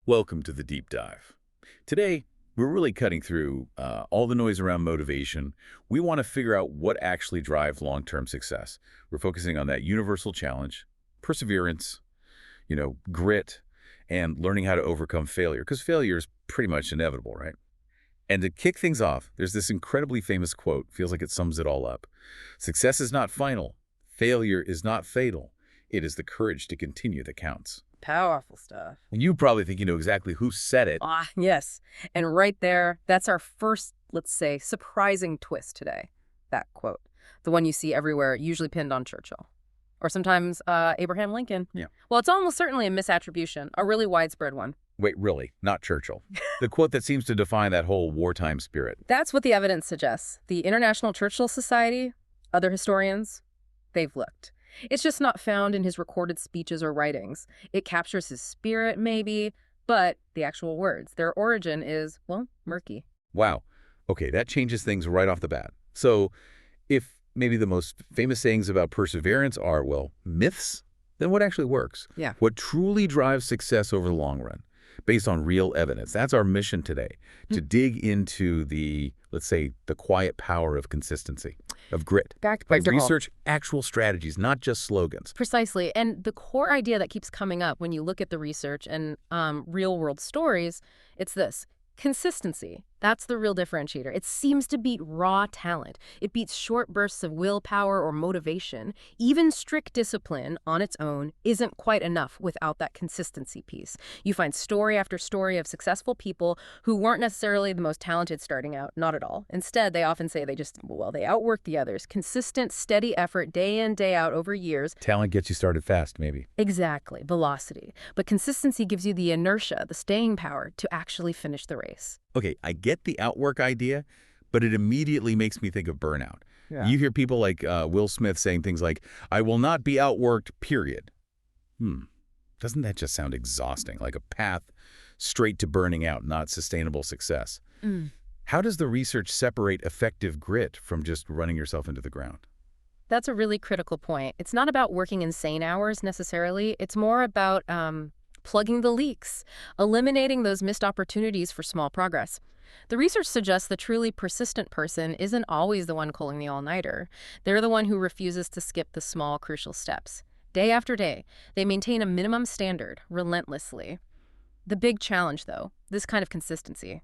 Welcome to the deep dive. Today, we're really cutting through all the noise around motivation. We want to figure out what actually drives long-term success. We're focusing on that universal challenge, perseverance, grit, and learning how to overcome failure, because failure is pretty much inevitable, right? And to kick things off, there's this incredibly famous quote, feels like it sums it all up. Success is not final. Failure is not fatal. It is the courage to continue that counts. Powerful stuff. And you probably think you know exactly who said it. Yes. And right there, that's our first, let's say, surprising twist today. That quote. The one you see everywhere, usually pinned on Churchill. Or sometimes Abraham Lincoln. Yeah. Well, it's almost certainly a misattribution, a really widespread one. Wait, really? Not Churchill. The quote that seems to define that whole wartime spirit. That's what the evidence suggests. The International Churchill Society, other historians, they've looked. It's just not found in his recorded speeches or writings. It captures his spirit, maybe, but the actual words, their origin is, well, murky. Wow. Okay, that changes things right off the bat. So if maybe the most famous sayings about perseverance are, well, myths, then what actually works? Yeah. What truly drives success over the long run, based on real evidence? That's our mission today, to dig into the, let's say, the quiet power of consistency, of grit. Backed by by research, actual strategies, not just slogans. Precisely. And the core idea that keeps coming up when you look at the research and real-world stories, it's this. Consistency. That's the real differentiator. It seems to beat raw talent. It beats short bursts of willpower or motivation. Even strict discipline on its own isn't quite enough without that consistency piece. You find story after story of successful people who weren't necessarily the most talented starting out, not at all. Instead, they often say they outwork the others. Consistent, steady effort day in, day out over years. Talent gets you started fast, maybe. Exactly, velocity. But consistency gives you the inertia, the staying power to actually finish the race. Okay, I get the outwork idea, but it immediately makes me think of burnout. Yeah. You hear people like Will Smith saying things like, I will not be outworked, period. Doesn't that just sound exhausting, like a path straight to burning out, not sustainable success? How does the research separate effective grit from just running yourself into the ground? That's a really critical point. It's not about working insane hours necessarily. It's more about plugging the leaks, eliminating those missed opportunities for small progress. The research suggests the truly persistent person isn't always the one pulling the all-nighter. They're the one who refuses to skip the small, crucial steps. Day after day, they maintain a minimum standard, relentlessly. The big challenge, though, this kind of consistency.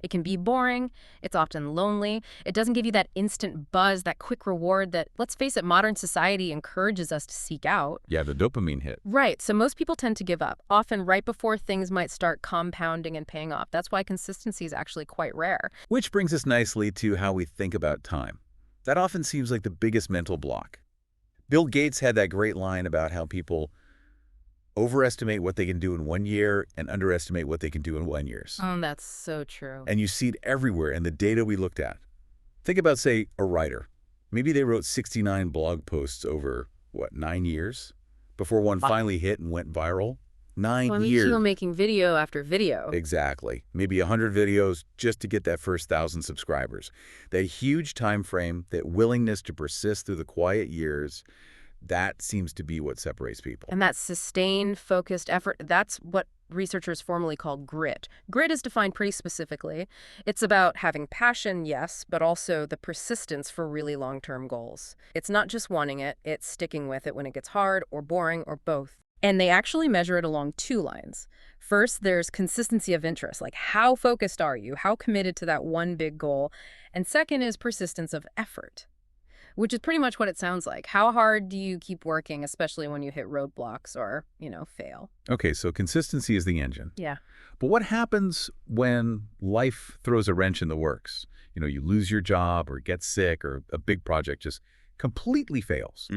It can be boring, it's often lonely, it doesn't give you that instant buzz, that quick reward that, let's face it, modern society encourages us to seek out. Yeah, the dopamine hit. Right, so most people tend to give up, often right before things might start compounding and paying off. That's why consistency is actually quite rare. Which brings us nicely to how we think about time. That often seems like the biggest mental block. Bill Gates had that great line about how people overestimate what they can do in 1 year and underestimate what they can do in 1 year. Oh, that's so true. And you see it everywhere in the data we looked at. Think about, say, a writer. Maybe they wrote 69 blog posts over, 9 years? Before one finally hit and went viral? 9 years. People making video after video. Exactly. Maybe 100 videos just to get that first 1,000 subscribers. That huge time frame, that willingness to persist through the quiet years, that seems to be what separates people. And that sustained, focused effort, that's what researchers formally call grit. Grit is defined pretty specifically. It's about having passion, yes, but also the persistence for really long-term goals. It's not just wanting it, it's sticking with it when it gets hard or boring or both. And they actually measure it along two lines. First, there's consistency of interest, like how focused are you? How committed to that one big goal? And second is persistence of effort, which is pretty much what it sounds like. How hard do you keep working, especially when you hit roadblocks or, fail? Okay, so consistency is the engine. Yeah. But what happens when life throws a wrench in the works? You lose your job or get sick or a big project just completely fails.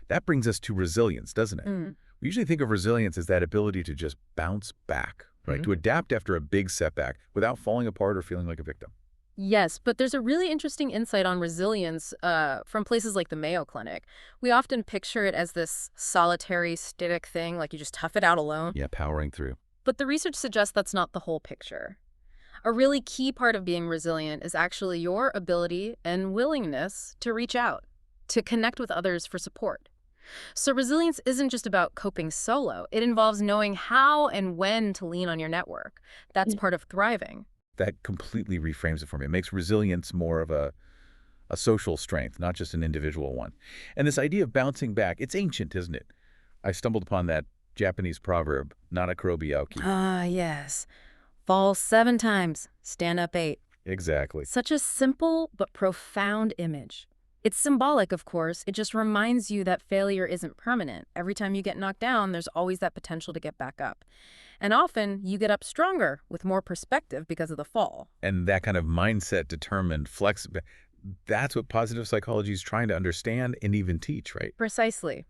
That brings us to resilience, doesn't it? We usually think of resilience as that ability to just bounce back, right? To adapt after a big setback without falling apart or feeling like a victim. Yes, but there's a really interesting insight on resilience from places like the Mayo Clinic. We often picture it as this solitary, static thing, like you just tough it out alone. Yeah, powering through. But the research suggests that's not the whole picture. A really key part of being resilient is actually your ability and willingness to reach out, to connect with others for support. So resilience isn't just about coping solo. It involves knowing how and when to lean on your network. That's part of thriving. That completely reframes it for me. It makes resilience more of a social strength, not just an individual one. And this idea of bouncing back, it's ancient, isn't it? I stumbled upon that Japanese proverb, "Nara-kuro-byaoki." Ah, yes. Fall 7 times, stand up 8. Exactly. Such a simple but profound image. It's symbolic, of course. It just reminds you that failure isn't permanent. Every time you get knocked down, there's always that potential to get back up. And often, you get up stronger with more perspective because of the fall. And that kind of mindset determined flexibility, that's what positive psychology is trying to understand and even teach, right? Precisely.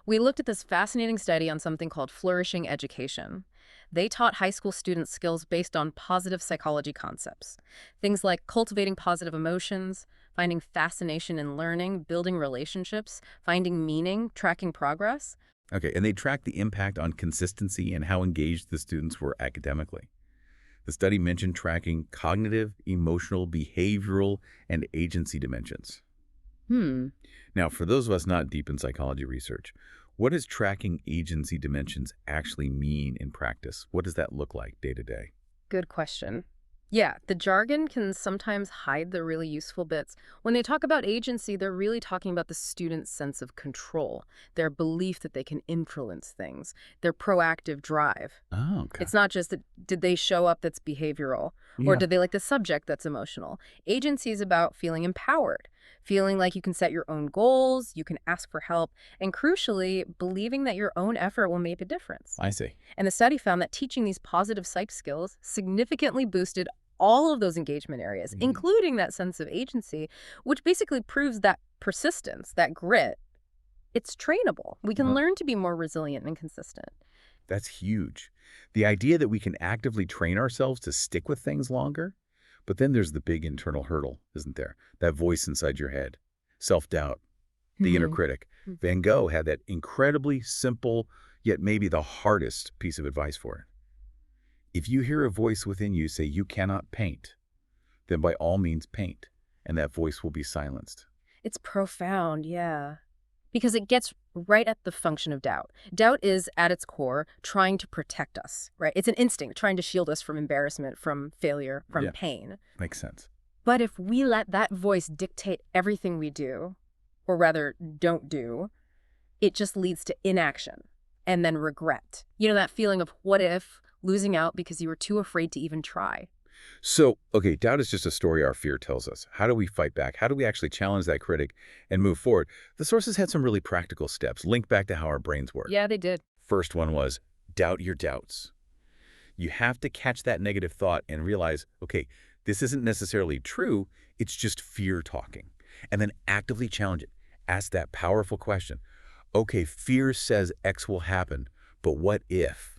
We looked at this fascinating study on something called flourishing education. They taught high school students skills based on positive psychology concepts. Things like cultivating positive emotions, finding fascination in learning, building relationships, finding meaning, tracking progress. Okay, and they tracked the impact on consistency and how engaged the students were academically. The study mentioned tracking cognitive, emotional, behavioral, and agency dimensions. Hmm. Now, for those of us not deep in psychology research, what does tracking agency dimensions actually mean in practice? What does that look like day to day? Good question. Yeah, the jargon can sometimes hide the really useful bits. When they talk about agency, they're really talking about the student's sense of control, their belief that they can influence things, their proactive drive. Oh, okay. It's not just that did they show up that's behavioral, or Yeah. did they like the subject that's emotional. Agency is about feeling empowered, feeling like you can set your own goals, you can ask for help, and crucially, believing that your own effort will make a difference. I see. And the study found that teaching these positive psych skills significantly boosted all of those engagement areas, including that sense of agency, which basically proves that persistence, that grit, it's trainable. We can Uh, learn to be more resilient and consistent. that's huge. The idea that we can actively train ourselves to stick with things longer. But then there's the big internal hurdle, isn't there? That voice inside your head. Self-doubt, the inner Mhm. critic. Van Gogh had that incredibly simple, yet maybe the hardest piece of advice for it. If you hear a voice within you say you cannot paint, then by all means paint, and that voice will be silenced. It's profound, yeah. Because it gets right at the function of doubt. Doubt is, at its core, trying to protect us, right? It's an instinct trying to shield us from embarrassment, from failure, from Yeah. pain. Makes sense. But if we let that voice dictate everything we do, or rather don't do, it just leads to inaction and then regret. You know, that feeling of what if, losing out because you were too afraid to even try. So, okay, doubt is just a story our fear tells us. How do we fight back? How do we actually challenge that critic and move forward? The sources had some really practical steps, linked back to how our brains work. Yeah, they did. First one was doubt your doubts. You have to catch that negative thought and realize, okay, this isn't necessarily true, it's just fear talking. And then actively challenge it. Ask that powerful question. Okay, fear says X will happen, but what if?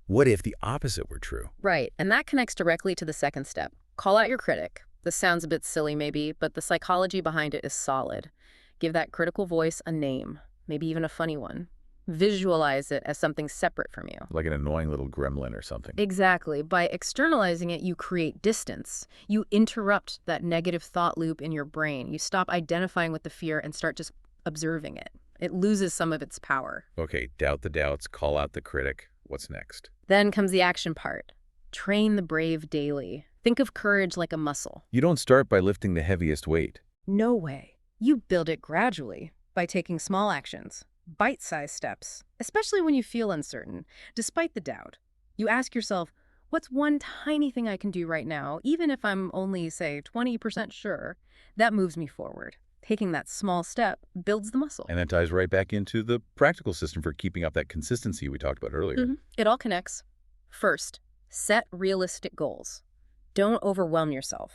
What if the opposite were true? Right, and that connects directly to the second step. Call out your critic. This sounds a bit silly maybe, but the psychology behind it is solid. Give that critical voice a name, maybe even a funny one. Visualize it as something separate from you. Like an annoying little gremlin or something. Exactly. By externalizing it, you create distance. You interrupt that negative thought loop in your brain. You stop identifying with the fear and start just observing it. It loses some of its power. Okay, doubt the doubts, call out the critic. What's next? Then comes the action part. Train the brave daily. Think of courage like a muscle. You don't start by lifting the heaviest weight. No way. You build it gradually by taking small actions, bite-sized steps, especially when you feel uncertain, despite the doubt. You ask yourself, what's one tiny thing I can do right now, even if I'm only, say, 20% sure? That moves me forward. Taking that small step builds the muscle. And that ties right back into the practical system for keeping up that consistency we talked about earlier. It all connects. First, set realistic goals. Don't overwhelm yourself.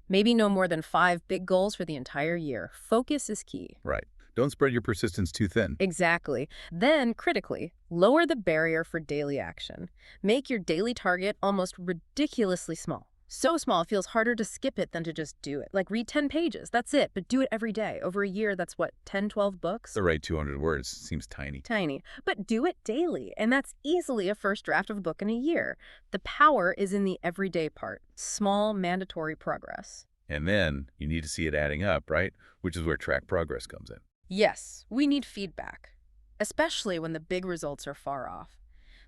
Maybe no more than 5 big goals for the entire year. Focus is key. Right. Don't spread your persistence too thin. Exactly. Then, critically, lower the barrier for daily action. Make your daily target almost ridiculously small. So small, it feels harder to skip it than to just do it. Like read 10 pages, that's it, but do it every day. Over a year, that's what, 10, 12 books? The right 200 words seems tiny. Tiny. But do it daily, and that's easily a first draft of a book in a year. The power is in the everyday part. Small, mandatory progress. And then you need to see it adding up, right? Which is where track progress comes in. Yes, we need feedback. especially when the big results are far off.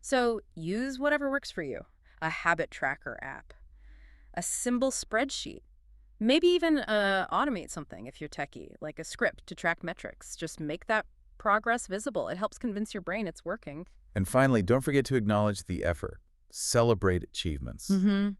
So use whatever works for you. A habit tracker app, a symbol spreadsheet, maybe even automate something if you're techie, like a script to track metrics. Just make that progress visible. It helps convince your brain it's working. And finally, don't forget to acknowledge the effort. Celebrate achievements. And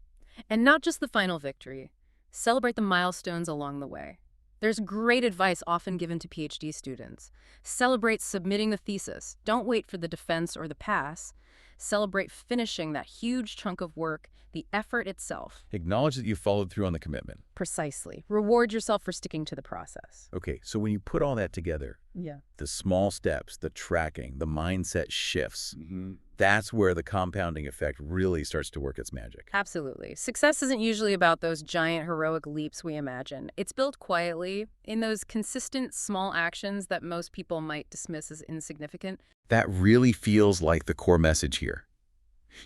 not just the final victory. Celebrate the milestones along the way. There's great advice often given to PhD students. Celebrate submitting the thesis. Don't wait for the defense or the pass. Celebrate finishing that huge chunk of work, the effort itself. Acknowledge that you followed through on the commitment. Precisely. Reward yourself for sticking to the process. Okay, so when you put all that together, the small steps, the tracking, the mindset shifts, that's where the compounding effect really starts to work its magic. Absolutely. Success isn't usually about those giant heroic leaps we imagine. It's built quietly in those consistent small actions that most people might dismiss as insignificant. That really feels like the core message here.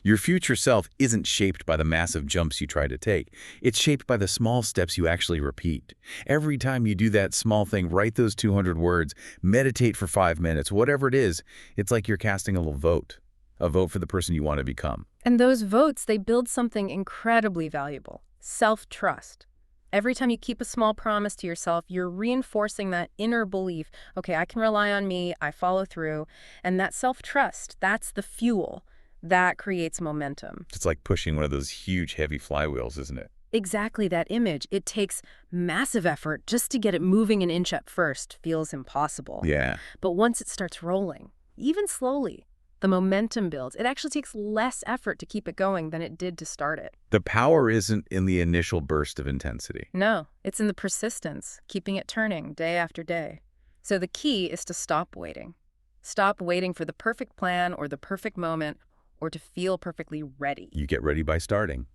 Your future self isn't shaped by the massive jumps you try to take. It's shaped by the small steps you actually repeat. Every time you do that small thing, write those 200 words, meditate for 5 minutes, whatever it is, it's like you're casting a little vote. A vote for the person you want to become. And those votes, they build something incredibly valuable. Self-trust. Every time you keep a small promise to yourself, you're reinforcing that inner belief, okay, I can rely on me, I follow through. And that self-trust, that's the fuel that creates momentum. It's like pushing one of those huge, heavy flywheels, isn't it? Exactly that image. It takes massive effort just to get it moving an inch at first. Feels impossible. Yeah. But once it starts rolling, even slowly, the momentum builds. It actually takes less effort to keep it going than it did to start it. The power isn't in the initial burst of intensity. No, it's in the persistence, keeping it turning day after day. So the key is to stop waiting. Stop waiting for the perfect plan or the perfect moment or to feel perfectly ready. You get ready by starting,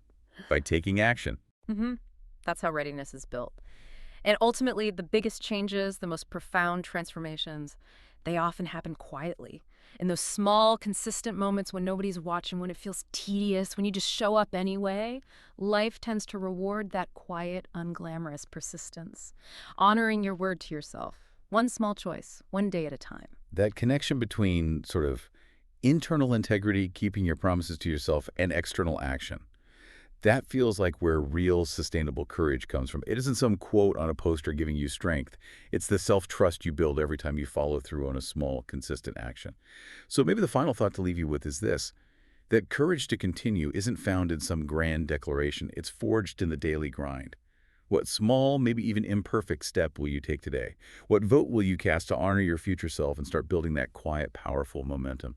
by taking action. That's how readiness is built. And ultimately, the biggest changes, the most profound transformations, they often happen quietly. In those small, consistent moments when nobody's watching, when it feels tedious, when you just show up anyway, life tends to reward that quiet, unglamorous persistence. Honoring your word to yourself. One small choice, one day at a time. That connection between sort of internal integrity, keeping your promises to yourself, and external action. That feels like where real sustainable courage comes from. It isn't some quote on a poster giving you strength. It's the self-trust you build every time you follow through on a small, consistent action. So maybe the final thought to leave you with is this, that courage to continue isn't found in some grand declaration. It's forged in the daily grind. What small, maybe even imperfect step will you take today? What vote will you cast to honor your future self and start building that quiet, powerful momentum?